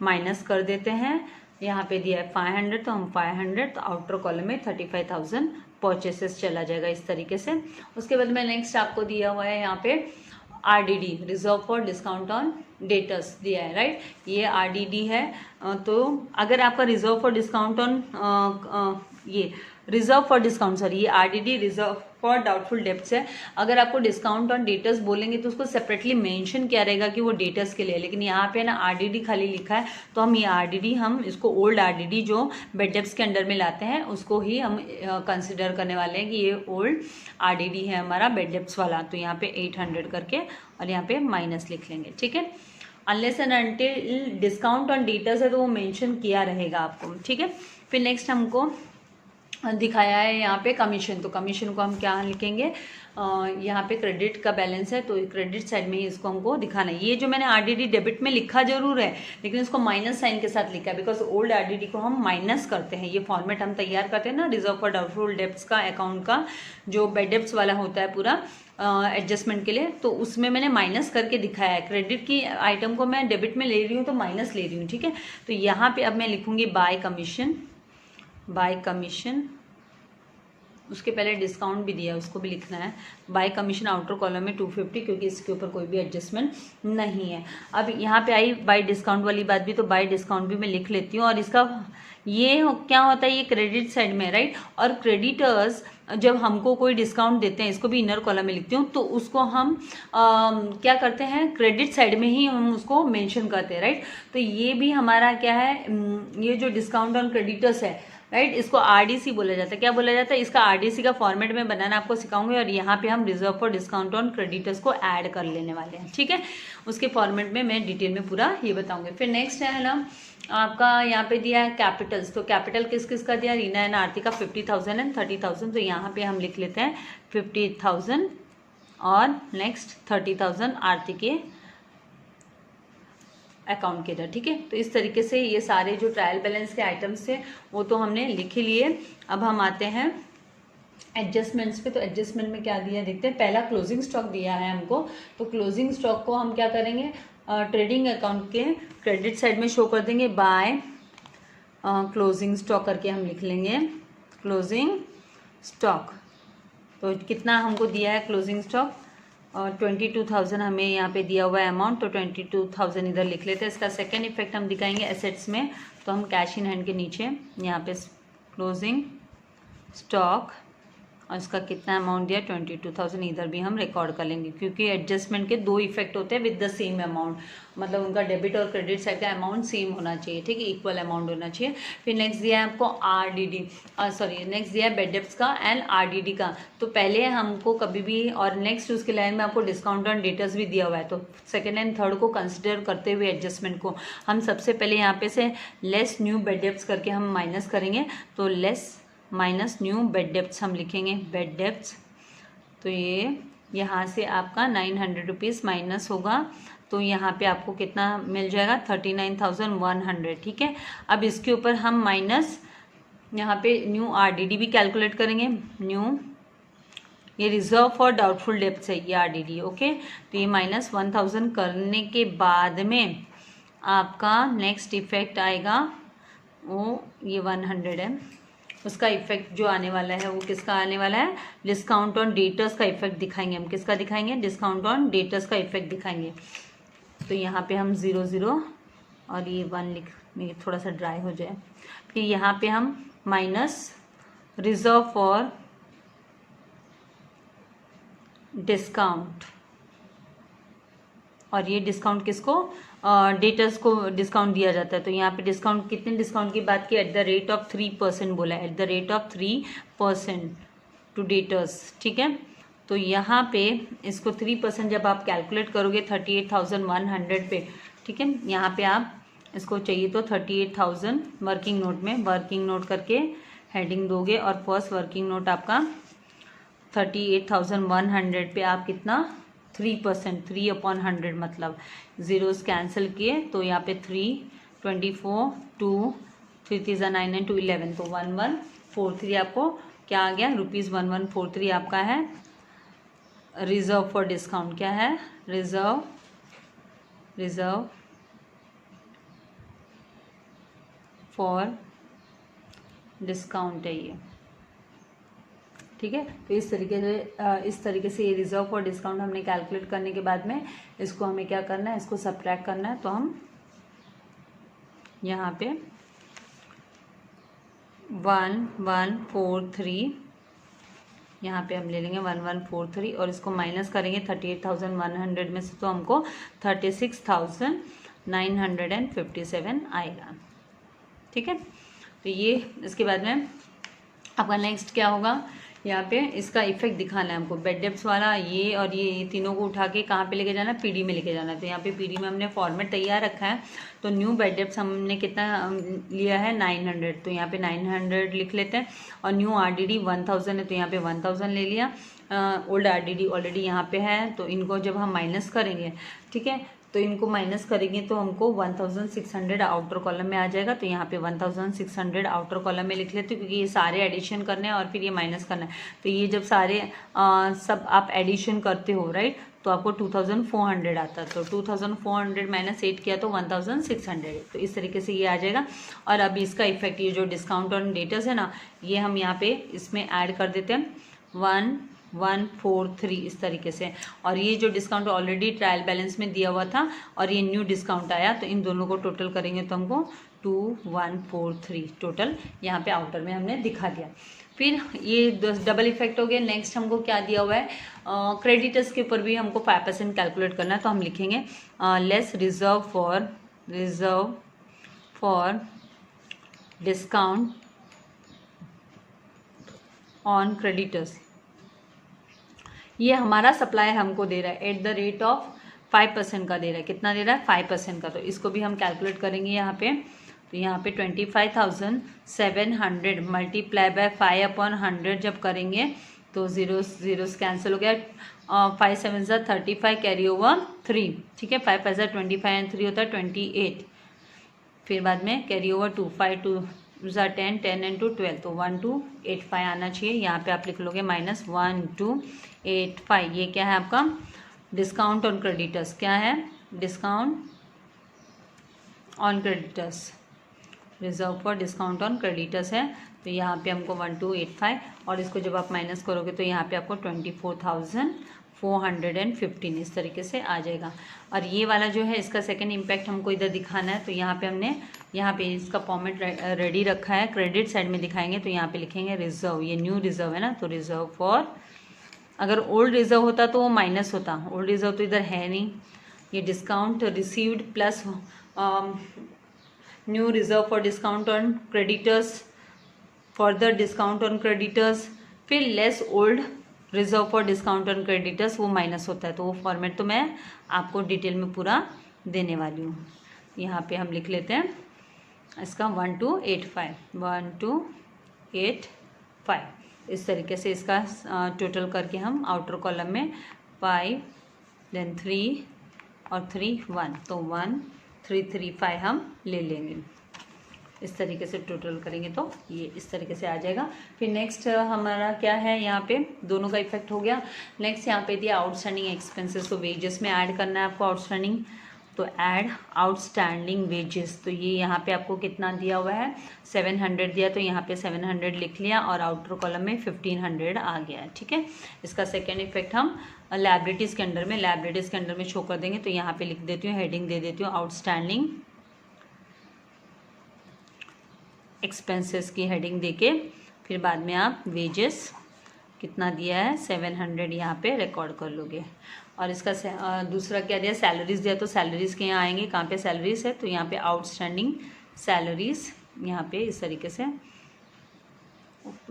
माइनस कर देते हैं। यहाँ पे दिया है 500, तो हम 500, तो आउटर कॉलम में 35,000 परचेसेस चला जाएगा इस तरीके से। उसके बाद में नेक्स्ट आपको दिया हुआ है यहाँ पे RDD, reserve for discount on debtors दिया है, राइट। ये आरडीडी है। तो अगर आपका रिजर्व फॉर डिस्काउंट ऑन ये रिजर्व फॉर डिस्काउंट, सॉरी ये RDD reserve for doubtful debts है। अगर आपको डिस्काउंट ऑन डेटर्स बोलेंगे तो उसको सेपरेटली मेंशन किया रहेगा कि वो डेटर्स के लिए, लेकिन यहाँ पे ना आरडीडी खाली लिखा है, तो हम ये आरडीडी हम इसको ओल्ड आरडीडी जो बेड डेब्ट्स के अंडर में लाते हैं उसको ही हम कंसिडर करने वाले हैं कि ये ओल्ड आरडीडी है हमारा बेड डेब्ट्स वाला। तो यहाँ पे 800 करके और यहाँ पे माइनस लिख लेंगे, ठीक है। Unless and until discount on debtors है तो वो मेंशन किया रहेगा आपको, ठीक है। फिर नेक्स्ट हमको दिखाया है यहाँ पे कमीशन, तो कमीशन को हम क्या लिखेंगे, यहाँ पे क्रेडिट का बैलेंस है तो क्रेडिट साइड में ही इसको हमको दिखाना है। ये जो मैंने आरडीडी डेबिट में लिखा जरूर है, लेकिन इसको माइनस साइन के साथ लिखा है, बिकॉज ओल्ड आरडीडी को हम माइनस करते हैं। ये फॉर्मेट हम तैयार करते हैं ना रिजर्व फॉर डाउटफुल डेब्ट्स का अकाउंट का जो बेड डेब्ट्स वाला होता है पूरा एडजस्टमेंट के लिए, तो उसमें मैंने माइनस करके दिखाया है। क्रेडिट की आइटम को मैं डेबिट में ले रही हूँ तो माइनस ले रही हूँ, ठीक है। तो यहाँ पे अब मैं लिखूंगी बाय कमीशन, उसके पहले डिस्काउंट भी दिया उसको भी लिखना है। बाय कमीशन आउटर कॉलम में 250, क्योंकि इसके ऊपर कोई भी एडजस्टमेंट नहीं है। अब यहाँ पे आई बाय डिस्काउंट वाली बात भी, तो बाय डिस्काउंट भी मैं लिख लेती हूँ। और इसका ये क्या होता है, ये क्रेडिट साइड में, राइट। और क्रेडिटर्स जब हमको कोई डिस्काउंट देते हैं, इसको भी इनर कॉलम में लिखती हूँ, तो उसको हम क्या करते हैं, क्रेडिट साइड में ही हम उसको मेंशन करते हैं, राइट। तो ये भी हमारा क्या है, ये जो डिस्काउंट ऑन क्रेडिटर्स है, राइट, इसको आरडीसी बोला जाता है। क्या बोला जाता है, इसका आरडीसी का फॉर्मेट में बनाना आपको सिखाऊंगी, और यहाँ पे हम reserve for discount on creditors को ऐड कर लेने वाले हैं, ठीक है। उसके फॉर्मेट में मैं डिटेल में पूरा ये बताऊंगी। फिर नेक्स्ट है ना आपका यहाँ पे दिया है कैपिटल्स, तो कैपिटल किस किस का दिया, रीना एंड आरती का 50,000 एंड 30,000। तो यहाँ पे हम लिख लेते हैं 50,000 और नेक्स्ट 30,000 आरती के अकाउंट के इधर, ठीक है। तो इस तरीके से ये सारे जो ट्रायल बैलेंस के आइटम्स थे वो तो हमने लिख लिए। अब हम आते हैं एडजस्टमेंट्स पे। तो एडजस्टमेंट में क्या दिया देखते हैं। पहला क्लोजिंग स्टॉक दिया है हमको, तो क्लोजिंग स्टॉक को हम क्या करेंगे, ट्रेडिंग अकाउंट के क्रेडिट साइड में शो कर देंगे बाय क्लोजिंग स्टॉक करके हम लिख लेंगे क्लोजिंग स्टॉक। तो कितना हमको दिया है क्लोजिंग स्टॉक, 22,000 हमें यहाँ पे दिया हुआ है अमाउंट, तो 22,000 इधर लिख लेते हैं। इसका सेकेंड इफेक्ट हम दिखाएंगे एसेट्स में, तो हम कैश इन हैंड के नीचे यहाँ पे क्लोजिंग स्टॉक और इसका कितना अमाउंट दिया 22,000 इधर भी हम रिकॉर्ड कर लेंगे, क्योंकि एडजस्टमेंट के दो इफेक्ट होते हैं विद द सेम अमाउंट, मतलब उनका डेबिट और क्रेडिट साइड का अमाउंट सेम होना चाहिए, ठीक है, इक्वल अमाउंट होना चाहिए। फिर नेक्स्ट दिया है आपको आरडीडी, नेक्स्ट दिया है बेड डेब्ट्स का एंड आरडीडी का। तो पहले हमको कभी भी, और नेक्स्ट उसके लाइन में आपको डिस्काउंट ऑन डेटर्स भी दिया हुआ है, तो सेकेंड एंड थर्ड को कंसिडर करते हुए एडजस्टमेंट को हम सबसे पहले यहाँ पे से लेस न्यू बेड डेब्ट्स करके हम माइनस करेंगे। तो less minus new bad debts हम लिखेंगे बेड डेब्ट्स। तो ये यहाँ से आपका 900 रुपीज़ माइनस होगा, तो यहाँ पे आपको कितना मिल जाएगा 39,100, ठीक है। अब इसके ऊपर हम माइनस यहाँ पे न्यू आरडीडी भी कैलकुलेट करेंगे। न्यू ये रिजर्व फॉर डाउटफुल डेब्ट्स है ये आरडीडी, ओके। तो ये माइनस 1,000 करने के बाद में आपका नेक्स्ट इफेक्ट आएगा वो ये 100 है, उसका इफेक्ट जो आने वाला है वो किसका आने वाला है, डिस्काउंट ऑन डेटर्स का इफेक्ट दिखाएंगे हम। किसका दिखाएंगे, डिस्काउंट ऑन डेटर्स का इफेक्ट दिखाएंगे। तो यहाँ पे हम 00 और ये 1 लिख, थोड़ा सा ड्राई हो जाए। फिर यहाँ पे हम माइनस रिजर्व फॉर डिस्काउंट, और ये डिस्काउंट किसको, डेटर्स को डिस्काउंट दिया जाता है। तो यहाँ पे डिस्काउंट, कितने डिस्काउंट की बात की, एट द रेट ऑफ 3% बोला है, at the rate of 3% to debtors, ठीक है। तो यहाँ पे इसको 3% जब आप कैलकुलेट करोगे 38,100 पे, ठीक है, यहाँ पे आप इसको चाहिए तो 38,000 वर्किंग नोट में वर्किंग नोट करके हेडिंग दोगे, और फर्स्ट वर्किंग नोट आपका 38,100 पे आप कितना 3%, 3/100 मतलब ज़ीरोस कैंसिल किए तो यहाँ पे 3, 24, 2, 3 3 9 9 2 11, तो 1143 आपको क्या आ गया, ₹1143 आपका है रिजर्व फॉर डिस्काउंट। क्या है, रिजर्व फॉर डिस्काउंट है ये, ठीक है। तो इस तरीके से ये रिजर्व फॉर डिस्काउंट हमने कैलकुलेट करने के बाद में इसको हमें क्या करना है, इसको सब्ट्रैक्ट करना है। तो हम यहाँ पे 1143 यहाँ पे हम ले लेंगे 1143 और इसको माइनस करेंगे 38,100 में से, तो हमको 36,957 आएगा, ठीक है। तो ये इसके बाद में आपका नेक्स्ट क्या होगा, यहाँ पे इसका इफेक्ट दिखाना है हमको, बेड डेप्स वाला ये और ये तीनों को उठा के कहाँ पे लेके जाना है, पीडी में लेके जाना है। तो यहाँ पे पीडी में हमने फॉर्मेट तैयार रखा है। तो न्यू बेड डेप्स हमने कितना लिया है 900, तो यहाँ पे 900 लिख लेते हैं। और न्यू आरडीडी 1000 है तो यहाँ पे 1000 ले लिया। ओल्ड आरडीडी ऑलरेडी यहाँ पे है, तो इनको जब हम माइनस करेंगे, ठीक है, तो इनको माइनस करेंगे तो हमको 1600 आउटर कॉलम में आ जाएगा। तो यहाँ पे 1600 आउटर कॉलम में लिख लेते हैं, क्योंकि ये सारे एडिशन करने हैं और फिर ये माइनस करना है। तो ये जब सारे सब आप एडिशन करते हो, राइट, तो आपको 2400 आता है। तो 2400 माइनस 8 किया तो 1600, तो इस तरीके से ये आ जाएगा। और अब इसका इफेक्ट, ये जो डिस्काउंट ऑन डेटर्स है ना, ये हम यहाँ पे इसमें ऐड कर देते हैं 1143 इस तरीके से। और ये जो डिस्काउंट ऑलरेडी ट्रायल बैलेंस में दिया हुआ था और ये न्यू डिस्काउंट आया, तो इन दोनों को टोटल करेंगे तो हमको 2143 टोटल यहाँ पे आउटर में हमने दिखा दिया। फिर ये डबल इफेक्ट हो गया। नेक्स्ट हमको क्या दिया हुआ है, क्रेडिटर्स के ऊपर भी हमको 5% कैलकुलेट करना है। तो हम लिखेंगे less reserve for discount on creditors. ये हमारा सप्लायर हमको दे रहा है एट द रेट ऑफ 5% का दे रहा है। कितना दे रहा है, 5% का। तो इसको भी हम कैलकुलेट करेंगे यहाँ पे। तो यहाँ पे 25,700 मल्टीप्लाई बाय 5/100 जब करेंगे तो जीरोस कैंसिल हो गया। 5 7 35 कैरी ओवर 3, ठीक है। 5 5 25 एंड 3 होता है 28। फिर बाद में कैरी ओवर 2, 5 2 10 10 एंड 2 12, तो 1285 आना चाहिए। यहाँ पे आप लिख लोगे -1285। ये क्या है आपका डिस्काउंट ऑन क्रेडिटर्स। क्या है, discount on creditors, reserve for discount on creditors है। तो यहाँ पे हमको 1285 और इसको जब आप माइनस करोगे तो यहाँ पे आपको 24,415 इस तरीके से आ जाएगा। और ये वाला जो है इसका सेकंड इम्पैक्ट हमको इधर दिखाना है। तो यहाँ पे हमने यहाँ पे इसका फॉर्मेट रेडी रखा है, क्रेडिट साइड में दिखाएंगे। तो यहाँ पे लिखेंगे रिजर्व, ये न्यू रिजर्व है ना, तो रिजर्व फॉर, अगर ओल्ड रिजर्व होता तो वो माइनस होता, ओल्ड रिजर्व तो इधर है नहीं। ये discount received plus new reserve for discount on creditors, further discount on creditors, फिर less old reserve for discount on creditors, वो माइनस होता है। तो वो फॉर्मेट तो मैं आपको डिटेल में पूरा देने वाली हूँ। यहाँ पे हम लिख लेते हैं इसका 1285 इस तरीके से इसका टोटल करके हम आउटर कॉलम में 5 देन 3 और 3 1, तो 1335 हम ले लेंगे। इस तरीके से टोटल करेंगे तो ये इस तरीके से आ जाएगा। फिर नेक्स्ट हमारा क्या है, यहाँ पे दोनों का इफेक्ट हो गया। नेक्स्ट यहाँ पे दिया आउटस्टैंडिंग एक्सपेंसेस, तो वेजेस में ऐड करना है आपको आउटस्टैंडिंग। तो ऐड आउटस्टैंडिंग वेजेस, तो ये यहाँ पे आपको कितना दिया हुआ है 700 दिया, तो यहाँ पे 700 लिख लिया और आउटर कॉलम में 1500 आ गया, ठीक है। इसका सेकेंड इफेक्ट हम लायबिलिटीज़ के अंडर में शो कर देंगे। तो यहाँ पे लिख देती हूँ, हेडिंग दे देती हूँ आउटस्टैंडिंग एक्सपेंसेस की हेडिंग देके, फिर बाद में आप वेजेस कितना दिया है 700 यहाँ पे रिकॉर्ड कर लोगे। और इसका दूसरा क्या दिया, सैलरीज दिया, तो सैलरीज के यहाँ आएंगे, कहाँ पे सैलरीज है, तो यहाँ पे आउटस्टैंडिंग सैलरीज, यहाँ पे इस तरीके से।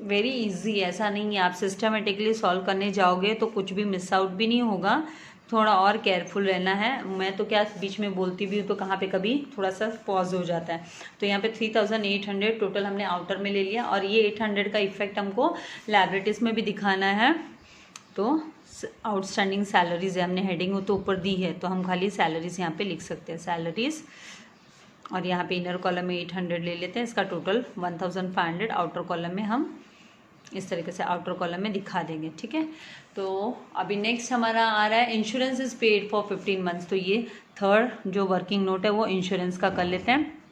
वेरी इजी, ऐसा नहीं है, आप सिस्टमेटिकली सॉल्व करने जाओगे तो कुछ भी मिस आउट भी नहीं होगा। थोड़ा और केयरफुल रहना है। मैं तो क्या बीच में बोलती भी हूँ तो कहाँ पे कभी थोड़ा सा पॉज हो जाता है। तो यहाँ पे 3800 टोटल हमने आउटर में ले लिया और ये 800 का इफेक्ट हमको लायबिलिटीज़ में भी दिखाना है। तो आउटस्टैंडिंग सैलरीज है, हमने हेडिंग तो ऊपर दी है तो हम खाली सैलरीज यहाँ पे लिख सकते हैं, सैलरीज। और यहाँ पे इनर कॉलम में 800 ले लेते हैं, इसका टोटल 1500, आउटर कॉलम में हम इस तरीके से आउटर कॉलम में दिखा देंगे, ठीक है। तो अभी नेक्स्ट हमारा आ रहा है insurance is paid for 15 months. तो ये थर्ड जो वर्किंग नोट है वो इंश्योरेंस का कर लेते हैं।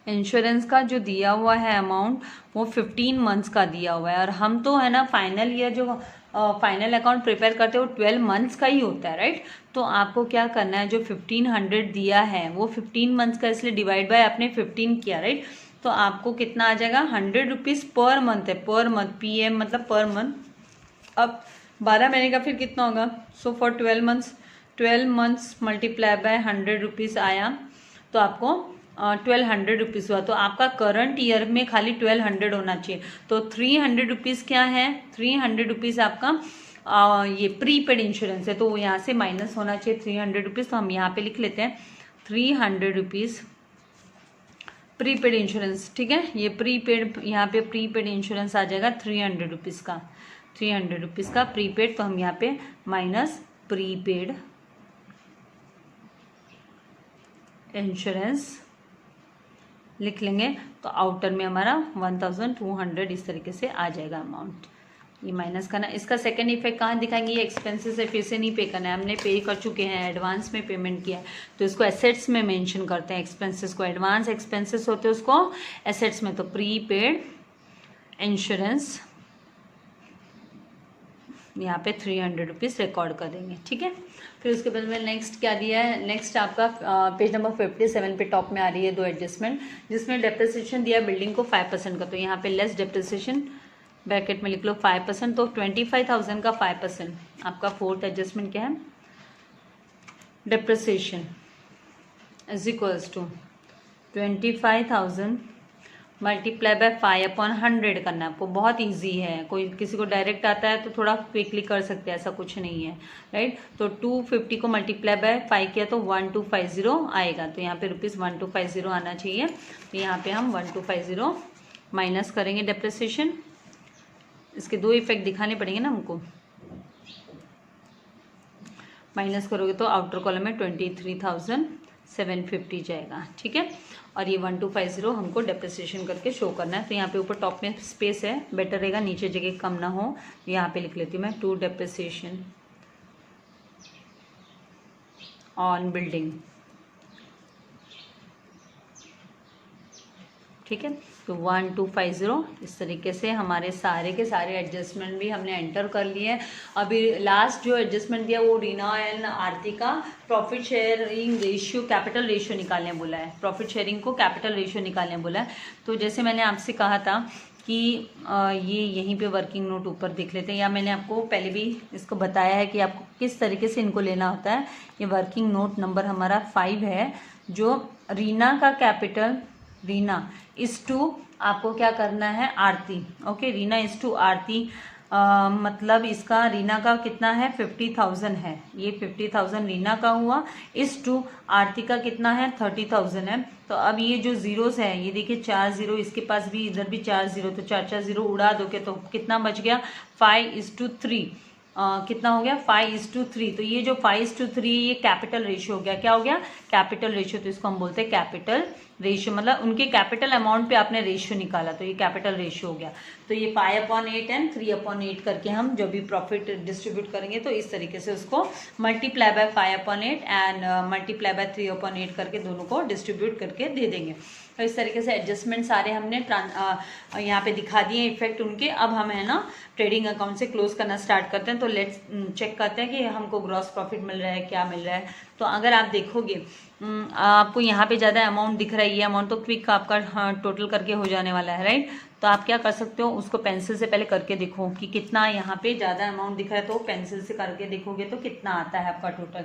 इंश्योरेंस का जो दिया हुआ है अमाउंट वो 15 मंथ्स का दिया हुआ है, और हम तो है ना फाइनल ईयर जो फाइनल अकाउंट प्रिपेयर करते हैं वो 12 मंथ्स का ही होता है, राइट। तो आपको क्या करना है, जो 1500 दिया है वो 15 मंथ्स का, इसलिए डिवाइड बाय आपने 15 किया, राइट। तो आपको कितना आ जाएगा, 100 रुपीज़ पर मंथ है, पर मंथ, PM मतलब पर मंथ। अब 12 महीने का फिर कितना होगा, so for 12 months multiply by 100 rupees आया तो आपको 1200 रुपीज़ हुआ। तो आपका करंट ईयर में खाली 1200 होना चाहिए। तो 300 रुपीज़ क्या है, 300 रुपीज़ आपका ये प्रीपेड इंश्योरेंस है, तो वो यहाँ से माइनस होना चाहिए 300 रुपीज़। तो हम यहाँ पे लिख लेते हैं 300 रुपीज़ प्रीपेड इंश्योरेंस, ठीक है। ये प्रीपेड, यहाँ पे प्रीपेड इंश्योरेंस आ जाएगा 300 रुपीज़ का, 300 रुपीज़ का प्रीपेड। तो हम यहाँ पे माइनस प्रीपेड इंश्योरेंस लिख लेंगे। तो आउटर में हमारा 1200 इस तरीके से आ जाएगा अमाउंट। ये माइनस करना, इसका सेकंड इफेक्ट कहाँ दिखाएंगे, ये एक्सपेंसेस है, फिर से नहीं पे करना है, हमने पे कर चुके हैं, एडवांस में पेमेंट किया है, तो इसको एसेट्स में मेंशन करते हैं। एक्सपेंसेस को एडवांस एक्सपेंसेस होते हैं उसको एसेट्स में, तो प्रीपेड इंश्योरेंस यहाँ पे 300 रुपीज़ रिकॉर्ड कर देंगे, ठीक है। फिर उसके बाद में नेक्स्ट क्या दिया है, नेक्स्ट आपका पेज नंबर 57 पे टॉप में आ रही है 2 एडजस्टमेंट, जिसमें डेप्रिसिएशन दिया बिल्डिंग को 5% का। तो यहाँ पे लेस डेप्रिसिएशन ब्रैकेट में लिख लो 5%, तो 25,000 का 5%। आपका फोर्थ एडजस्टमेंट क्या है, depreciation is equals to 25,000 multiply by 5/100 करना है आपको। बहुत इजी है, कोई किसी को डायरेक्ट आता है तो थोड़ा क्विकली कर सकते हैं, ऐसा कुछ नहीं है, राइट। तो 250 को मल्टीप्लाई बाय 5 किया तो 1250 आएगा। तो यहाँ पे ₹1250 आना चाहिए। तो यहाँ पे हम 1250 माइनस करेंगे डेप्रिसिएशन। इसके 2 इफेक्ट दिखाने पड़ेंगे ना हमको, माइनस करोगे तो आउटर कॉलम में 23,750 जाएगा, ठीक है। और ये 1250 हमको डेप्रिसिएशन करके शो करना है। तो यहाँ पे ऊपर टॉप में स्पेस है, बेटर रहेगा नीचे जगह कम ना हो। यहाँ पे लिख लेती हूँ मैं 2 डेप्रिसिएशन ऑन बिल्डिंग, ठीक है। तो 1250 इस तरीके से हमारे सारे के सारे एडजस्टमेंट भी हमने एंटर कर लिए हैं। अभी लास्ट जो एडजस्टमेंट दिया वो रीना एंड आरती का profit sharing ratio, capital ratio निकालने बोला है। प्रॉफिट शेयरिंग को कैपिटल रेशियो निकालने बोला है। तो जैसे मैंने आपसे कहा था कि ये यहीं पे वर्किंग नोट ऊपर देख लेते हैं, या मैंने आपको पहले भी इसको बताया है कि आपको किस तरीके से इनको लेना होता है। ये वर्किंग नोट नंबर हमारा 5 है, जो रीना का कैपिटल, रीना इस टू आपको क्या करना है, आरती, ओके। रीना इस टू आरती, मतलब इसका रीना का कितना है 50,000 है, ये 50,000 रीना का हुआ। इस टू आरती का कितना है 30,000 है। तो अब ये जो जीरोस है, ये देखिए 4 जीरो, इसके पास भी, इधर भी 4 जीरो, तो 4 जीरो उड़ा दोगे तो कितना बच गया 5:3। कितना हो गया 5:3। तो ये जो 5:3 ये कैपिटल रेशियो हो गया। क्या हो गया, कैपिटल रेशियो। तो इसको हम बोलते हैं कैपिटल रेशियो, मतलब उनके कैपिटल अमाउंट पे आपने रेशियो निकाला, तो ये कैपिटल रेशियो हो गया। तो ये 5/8 एंड 3/8 करके हम जब भी प्रॉफिट डिस्ट्रीब्यूट करेंगे तो इस तरीके से उसको multiply by 5/8 and multiply by 3/8 करके दोनों को डिस्ट्रीब्यूट करके दे देंगे। तो इस तरीके से एडजस्टमेंट सारे हमने यहाँ पे दिखा दिए इफेक्ट उनके। अब हम है ना ट्रेडिंग अकाउंट से क्लोज करना स्टार्ट करते हैं। तो लेट्स चेक करते हैं कि हमको ग्रॉस प्रॉफिट मिल रहा है, क्या मिल रहा है। तो अगर आप देखोगे आपको यहाँ पे ज़्यादा अमाउंट दिख रहा है, ये अमाउंट तो क्विक आपका टोटल करके हो जाने वाला है, राइट। तो आप क्या कर सकते हो, उसको पेंसिल से पहले करके देखो कि कितना यहाँ पे ज़्यादा अमाउंट दिख रहा है, तो पेंसिल से करके देखोगे तो कितना आता है आपका टोटल।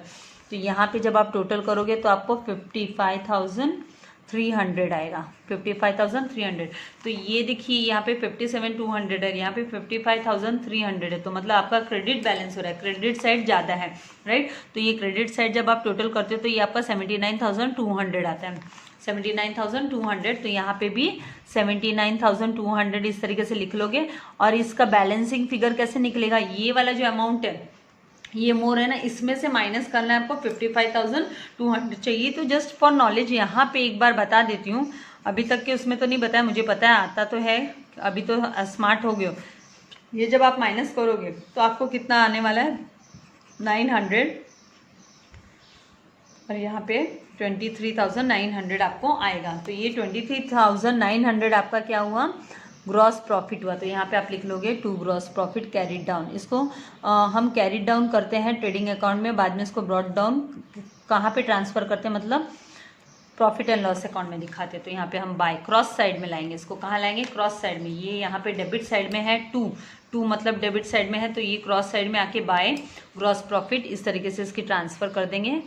तो यहाँ पे जब आप टोटल करोगे तो आपको 55,000 300 आएगा, 55,300। तो ये देखिए यहाँ पे 57,200 है, यहाँ पे 55,300 है, तो मतलब आपका क्रेडिट बैलेंस हो रहा है, क्रेडिट साइड ज़्यादा है, राइट। तो ये क्रेडिट साइड जब आप टोटल करते हो तो ये आपका 79,200 आता है, 79,200। तो यहाँ पे भी 79,200 इस तरीके से लिख लोगे। और इसका बैलेंसिंग फिगर कैसे निकलेगा, ये वाला जो अमाउंट है ये मोर है ना, इसमें से माइनस करना है आपको 55,200 चाहिए। तो जस्ट फॉर नॉलेज यहाँ पे एक बार बता देती हूँ, अभी तक के उसमें तो नहीं बताया, मुझे पता है आता तो है, अभी तो स्मार्ट हो गए हो। ये जब आप माइनस करोगे तो आपको कितना आने वाला है 900, और यहाँ पे 23,900 आपको आएगा। तो ये 23,900 आपका क्या हुआ, ग्रॉस प्रॉफिट हुआ। तो यहाँ पे आप लिख लोगे to gross profit carried down. इसको हम कैरिड डाउन करते हैं ट्रेडिंग अकाउंट में, बाद में इसको ब्रॉड डाउन कहाँ पे ट्रांसफ़र करते हैं, मतलब प्रॉफिट एंड लॉस अकाउंट में दिखाते हैं। तो यहाँ पे हम बाय क्रॉस साइड में लाएंगे, इसको कहाँ लाएंगे, क्रॉस साइड में। ये यहाँ पे डेबिट साइड में है, टू मतलब डेबिट साइड में है, तो ये क्रॉस साइड में आके बाय ग्रॉस प्रॉफिट इस तरीके से इसकी ट्रांसफ़र कर देंगे,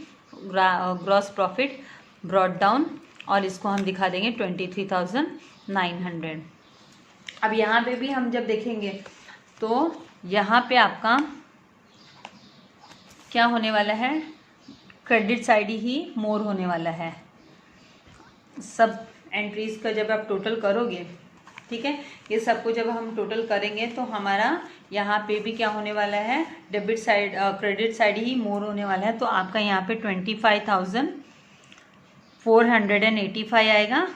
ग्रॉस प्रॉफिट ब्रॉड डाउन, और इसको हम दिखा देंगे 23,900। अब यहाँ पे भी हम जब देखेंगे तो यहाँ पे आपका क्या होने वाला है, क्रेडिट साइड ही मोर होने वाला है। सब एंट्रीज का जब आप टोटल करोगे, ठीक है, ये सबको जब हम टोटल करेंगे तो हमारा यहाँ पे भी क्या होने वाला है, डेबिट साइड क्रेडिट साइड ही मोर होने वाला है। तो आपका यहाँ पे 25,485 आएगा।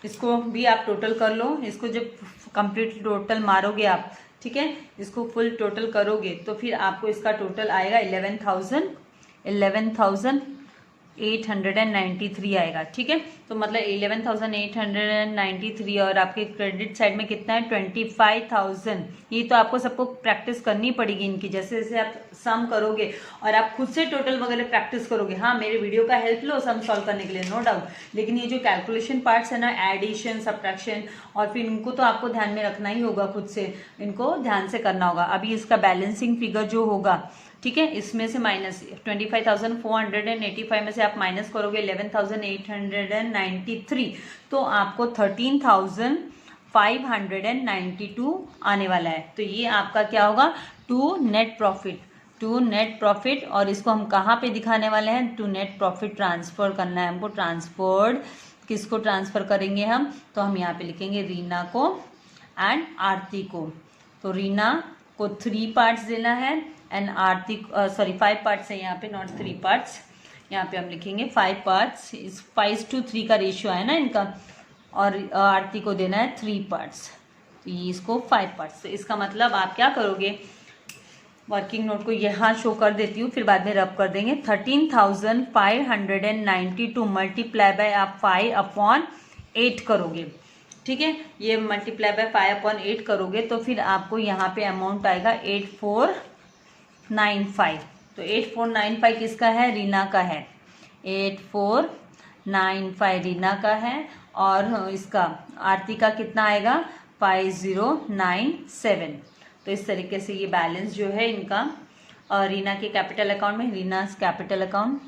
इसको भी आप टोटल कर लो, इसको जब कंप्लीट टोटल मारोगे आप, ठीक है, इसको फुल टोटल करोगे तो फिर आपको इसका टोटल आएगा 11,893 आएगा, ठीक है। तो मतलब 11,893 और आपके क्रेडिट साइड में कितना है 25,000। ये तो आपको सबको प्रैक्टिस करनी पड़ेगी इनकी, जैसे जैसे आप सम करोगे और आप खुद से टोटल वगैरह प्रैक्टिस करोगे। हाँ, मेरे वीडियो का हेल्प लो सम सॉल्व करने के लिए, नो डाउट, लेकिन ये जो कैलकुलेशन पार्ट्स है ना, एडिशन सब्ट्रैक्शन, और फिर इनको तो आपको ध्यान में रखना ही होगा, खुद से इनको ध्यान से करना होगा। अभी इसका बैलेंसिंग फिगर जो होगा, ठीक है, इसमें से माइनस 25,485 में से आप माइनस करोगे 11,893, तो आपको 13,592 आने वाला है। तो ये आपका क्या होगा, टू नेट प्रॉफिट। और इसको हम कहाँ पे दिखाने वाले हैं, टू नेट प्रॉफिट ट्रांसफर करना है हमको। ट्रांसफर्ड किसको ट्रांसफर करेंगे हम, तो हम यहाँ पे लिखेंगे रीना को एंड आरती को। तो रीना को 3 पार्ट्स देना है एंड आरती 5 पार्ट्स है यहाँ पे, नॉट 3 पार्ट्स। यहाँ पे हम लिखेंगे 5 पार्ट्स, इस 5:3 का रेशियो है ना इनका, और आरती को देना है 3 पार्ट्स, तो ये इसको 5 पार्ट्स। तो इसका मतलब आप क्या करोगे, वर्किंग नोट को यहाँ शो कर देती हूँ, फिर बाद में रब कर देंगे। 13,592 मल्टीप्लाई बाय आप 5/8 करोगे, ठीक है, ये मल्टीप्लाई बाय 5/8 करोगे तो फिर आपको यहाँ पे अमाउंट आएगा 8495। तो 8495 किसका है, रीना का है, 8495 रीना का है, और इसका आरती का कितना आएगा 5097। तो इस तरीके से ये बैलेंस जो है इनका रीना के कैपिटल अकाउंट में, रीना कैपिटल अकाउंट,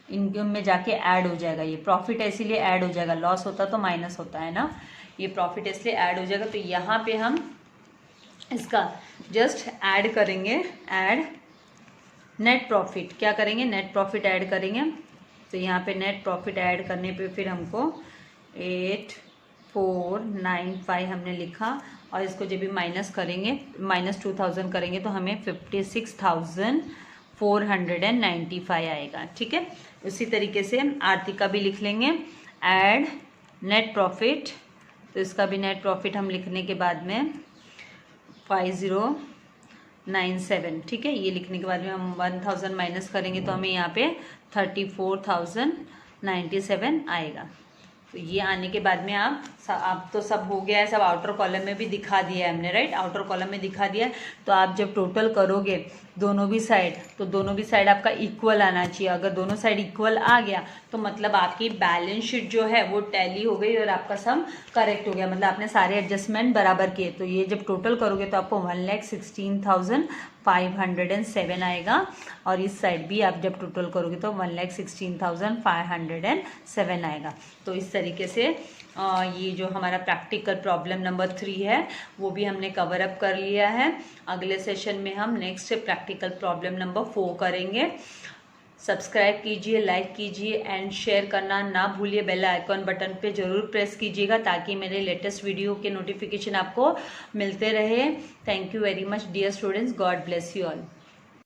इनकम में जाके ऐड हो जाएगा। ये प्रॉफिट है इसीलिए ऐड हो जाएगा, लॉस होता तो माइनस होता है ना, ये प्रॉफिट इसलिए ऐड हो जाएगा। तो यहाँ पे हम इसका जस्ट ऐड करेंगे, ऐड नेट प्रॉफिट, क्या करेंगे, नेट प्रॉफिट ऐड करेंगे। तो यहाँ पे नेट प्रॉफिट ऐड करने पे फिर हमको 8495 हमने लिखा, और इसको जब भी माइनस करेंगे, -2000 करेंगे तो हमें 56,495 आएगा, ठीक है। उसी तरीके से आरती का भी लिख लेंगे, ऐड नेट प्रॉफिट, तो इसका भी नेट प्रॉफिट हम लिखने के बाद में 5097, ठीक है। ये लिखने के बाद में हम 1000 माइनस करेंगे तो हमें यहाँ पे 34,097 आएगा। तो ये आने के बाद में आप तो सब हो गया है, सब आउटर कॉलम में भी दिखा दिया है हमने, राइट, आउटर कॉलम में दिखा दिया है। तो आप जब टोटल करोगे दोनों भी साइड, तो दोनों भी साइड आपका इक्वल आना चाहिए। अगर दोनों साइड इक्वल आ गया तो मतलब आपकी बैलेंस शीट जो है वो टैली हो गई और आपका सम करेक्ट हो गया, मतलब आपने सारे एडजस्टमेंट बराबर किए। तो ये जब टोटल करोगे तो आपको 1,16,000 1,16,507 आएगा। और इस साइड भी आप जब टोटल करोगे तो 1,16,507 आएगा। तो इस तरीके से ये जो हमारा प्रैक्टिकल प्रॉब्लम नंबर 3 है वो भी हमने कवर अप कर लिया है। अगले सेशन में हम नेक्स्ट प्रैक्टिकल प्रॉब्लम नंबर 4 करेंगे। सब्सक्राइब कीजिए, लाइक कीजिए एंड शेयर करना ना भूलिए। बेल आइकॉन बटन पे ज़रूर प्रेस कीजिएगा ताकि मेरे लेटेस्ट वीडियो के नोटिफिकेशन आपको मिलते रहे। Thank you very much dear students, God bless you all.